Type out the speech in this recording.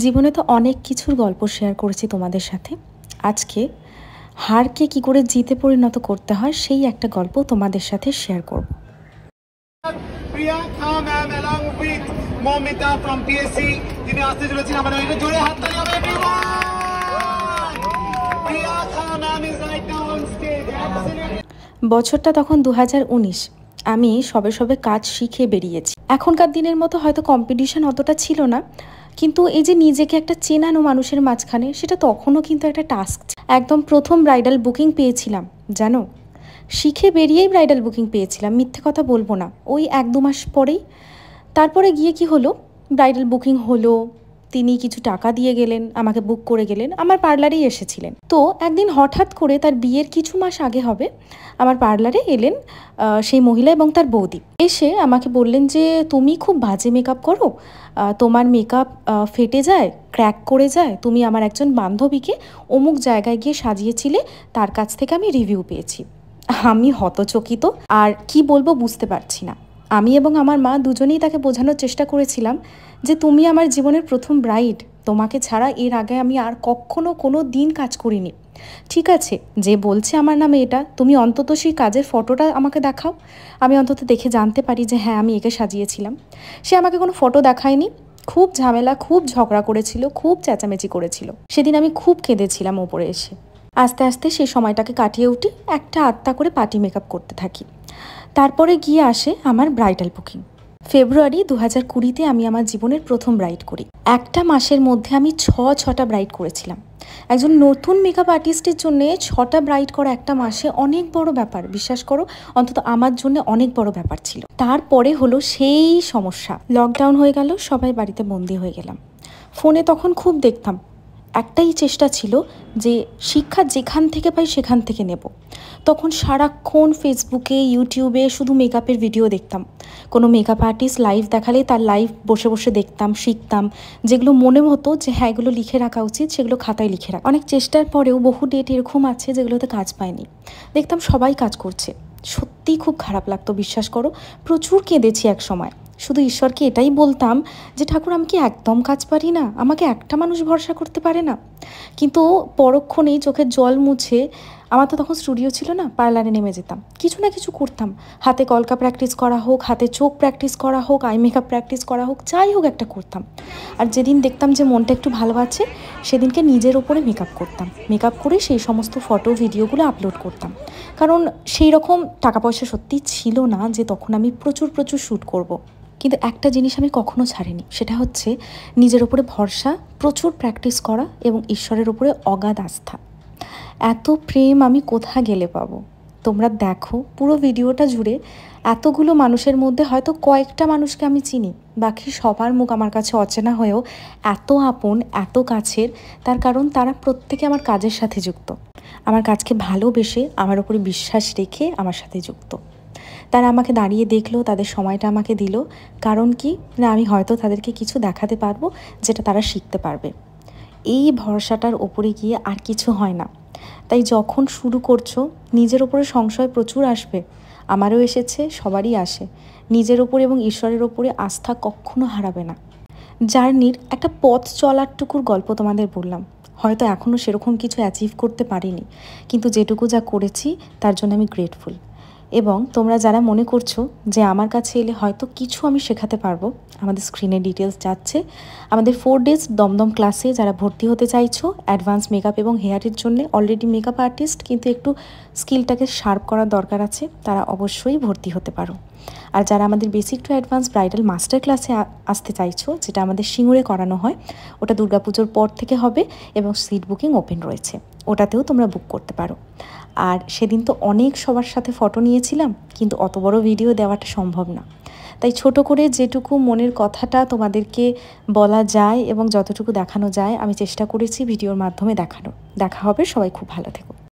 জীবনে তো অনেক কিছুর গল্প শেয়ার করেছি তোমাদের সাথে। আজকে হারকে কি করে জিতে পরিণত করতে হয় সেই একটা গল্প তোমাদের সাথে শেয়ার করব। Priyanka ma'am along with Mamita from PSC যিনি আসতে চলেছেন আমাদের একটু জোরে হাততালি হবে everyone. Priyanka ma'am is right now on stage. বছরটা তখন 2019। আমি সবে সবে কাজ শিখে বেরিয়েছি। এখনকার দিনের মতো হয়তো কম্পিটিশন অতটা ছিল না, কিন্তু এই যে নিজেকে একটা চেনানো মানুষের মাঝখানে, সেটা তখনও কিন্তু একটা টাস্ক। একদম প্রথম ব্রাইডাল বুকিং পেয়েছিলাম জানো, শিখে বেরিয়েই ব্রাইডাল বুকিং পেয়েছিলাম, মিথ্যে কথা বলবো না। ওই 1-2 মাস পরেই তারপরে গিয়ে কি হলো, ব্রাইডাল বুকিং হলো, তিনি কিছু টাকা দিয়ে গেলেন, আমাকে বুক করে গেলেন, আমার পার্লারেই এসেছিলেন। তো একদিন হঠাৎ করে, তার বিয়ের কিছু মাস আগে হবে, আমার পার্লারে এলেন সেই মহিলা এবং তার বৌদি। এসে আমাকে বললেন যে তুমি খুব বাজে মেকআপ করো, তোমার মেকআপ ফেটে যায়, ক্র্যাক করে যায়, তুমি আমার একজন বান্ধবীকে অমুক জায়গায় গিয়ে সাজিয়েছিলে, তার কাছ থেকে আমি রিভিউ পেয়েছি। আমি হতচকিত, আর কি বলবো বুঝতে পারছি না। আমি এবং আমার মা দুজনেই তাকে বোঝানোর চেষ্টা করেছিলাম যে তুমি আমার জীবনের প্রথম ব্রাইড, তোমাকে ছাড়া এর আগে আমি আর কখনো কোনো দিন কাজ করিনি। ঠিক আছে, যে বলছে আমার নামে এটা, তুমি অন্তত সেই কাজের ফটোটা আমাকে দেখাও, আমি অন্তত দেখে জানতে পারি যে হ্যাঁ আমি একে সাজিয়েছিলাম। সে আমাকে কোনো ফটো দেখায়নি, খুব ঝামেলা, খুব ঝগড়া করেছিল, খুব চেঁচামেচি করেছিল। সেদিন আমি খুব কেঁদেছিলাম ওপরে এসে। আস্তে আস্তে সেই সময়টাকে কাটিয়ে উঠি, একটা আত্মা করে পার্টি মেকআপ করতে থাকি। তারপরে গিয়ে আসে আমার ব্রাইডাল বুকিং। ফেব্রুয়ারি 2020-তে আমি আমার জীবনের প্রথম ব্রাইড করি। একটা মাসের মধ্যে আমি 6টা ব্রাইড করেছিলাম। একজন নতুন মেকআপ আর্টিস্টের জন্য 6টা ব্রাইড করা একটা মাসে অনেক বড় ব্যাপার, বিশ্বাস করো, অন্তত আমার জন্য অনেক বড় ব্যাপার ছিল। তারপরে হলো সেই সমস্যা, লকডাউন হয়ে গেল, সবাই বাড়িতে বন্দি হয়ে গেলাম। ফোনে তখন খুব দেখতাম, একটাই চেষ্টা ছিল যে শিক্ষা যেখান থেকে পাই সেখান থেকে নেব। তখন সারাক্ষণ ফেসবুকে, ইউটিউবে শুধু মেকআপের ভিডিও দেখতাম। কোনো মেকআপ আর্টিস্ট লাইভ দেখালে তার লাইভ বসে বসে দেখতাম, শিখতাম। যেগুলো মনে হতো যে হ্যাঁ এগুলো লিখে রাখা উচিত, সেগুলো খাতায় লিখে রাখা। অনেক চেষ্টার পরেও বহু ডেট এরকম আছে যেগুলোতে কাজ পায়নি। দেখতাম সবাই কাজ করছে, সত্যিই খুব খারাপ লাগতো, বিশ্বাস করো। প্রচুর কেঁদেছি এক সময়। শুধু ঈশ্বরকে এটাই বলতাম যে ঠাকুর, আমি কি একদম কাজ পারি না? আমাকে একটা মানুষ ভরসা করতে পারে না? কিন্তু পরক্ষণেই চোখের জল মুছে, আমার তো তখন স্টুডিও ছিল না, পার্লারে নেমে যেতাম, কিছু না কিছু করতাম। হাতে কলকা প্র্যাকটিস করা হোক, হাতে চোখ প্র্যাকটিস করা হোক, আই মেকআপ প্র্যাকটিস করা হোক, যাই হোক একটা করতাম। আর যেদিন দেখতাম যে মনটা একটু ভালো আছে, সেদিনকে নিজের ওপরে মেকআপ করতাম। মেকআপ করে সেই সমস্ত ফটো ভিডিওগুলো আপলোড করতাম। কারণ সেই রকম টাকা পয়সা সত্যিই ছিল না যে তখন আমি প্রচুর শ্যুট করব। কিন্তু একটা জিনিস আমি কখনো ছাড়িনি, সেটা হচ্ছে নিজের ওপরে ভরসা, প্রচুর প্র্যাকটিস করা এবং ঈশ্বরের ওপরে অগাধ আস্থা। এত প্রেম আমি কোথা গেলে পাবো? তোমরা দেখো পুরো ভিডিওটা জুড়ে, এতগুলো মানুষের মধ্যে হয়তো কয়েকটা মানুষকে আমি চিনি, বাকি সবার মুখ আমার কাছে অচেনা হয়েও এত আপন, এত কাছের। তার কারণ তারা প্রত্যেকে আমার কাজের সাথে যুক্ত, আমার কাজকে ভালোবেসে, আমার উপরে বিশ্বাস রেখে আমার সাথে যুক্ত। তারা আমাকে দাঁড়িয়ে দেখলো, তাদের সময়টা আমাকে দিল। কারণ কি না, আমি হয়তো তাদেরকে কিছু দেখাতে পারবো যেটা তারা শিখতে পারবে। এই ভরসাটার ওপরে গিয়ে আর কিছু হয় না। তাই যখন শুরু করছো, নিজের ওপরে সংশয় প্রচুর আসবে, আমারও এসেছে, সবারই আসে। নিজের ওপর এবং ঈশ্বরের ওপরে আস্থা কখনো হারাবে না। জার্নির একটা পথ চলারটুকুর গল্প তোমাদের বললাম। হয়তো এখনও সেরকম কিছু অ্যাচিভ করতে পারিনি, কিন্তু যেটুকু যা করেছি তার জন্য আমি গ্রেটফুল। এবং তোমরা যারা মনে করছো যে আমার কাছে এলে হয়তো কিছু আমি শেখাতে পারবো, আমাদের স্ক্রিনে ডিটেলস যাচ্ছে। আমাদের 4 days দমদম ক্লাসে যারা ভর্তি হতে চাইছো অ্যাডভান্স মেকআপ এবং হেয়ারের জন্য, অলরেডি মেকআপ আর্টিস্ট কিন্তু একটু স্কিলটাকে শার্প করার দরকার আছে, তারা অবশ্যই ভর্তি হতে পারো। আর যারা আমাদের basic to advance bridal master ক্লাসে আসতে চাইছো, যেটা আমাদের সিঙ্গুরে করানো হয়, ওটা দুর্গাপুজোর পর থেকে হবে এবং সিট বুকিং ওপেন রয়েছে, ওটাতেও তোমরা বুক করতে পারো। আর সেদিন তো অনেক সবার সাথে ফটো নিয়েছিলাম, কিন্তু অত বড় ভিডিও দেওয়াটা সম্ভব না। তাই ছোট করে যেটুকু মনের কথাটা তোমাদেরকে বলা যায় এবং যতটুকু দেখানো যায় আমি চেষ্টা করেছি ভিডিওর মাধ্যমে দেখানোর। দেখা হবে, সবাই খুব ভালো থেকো।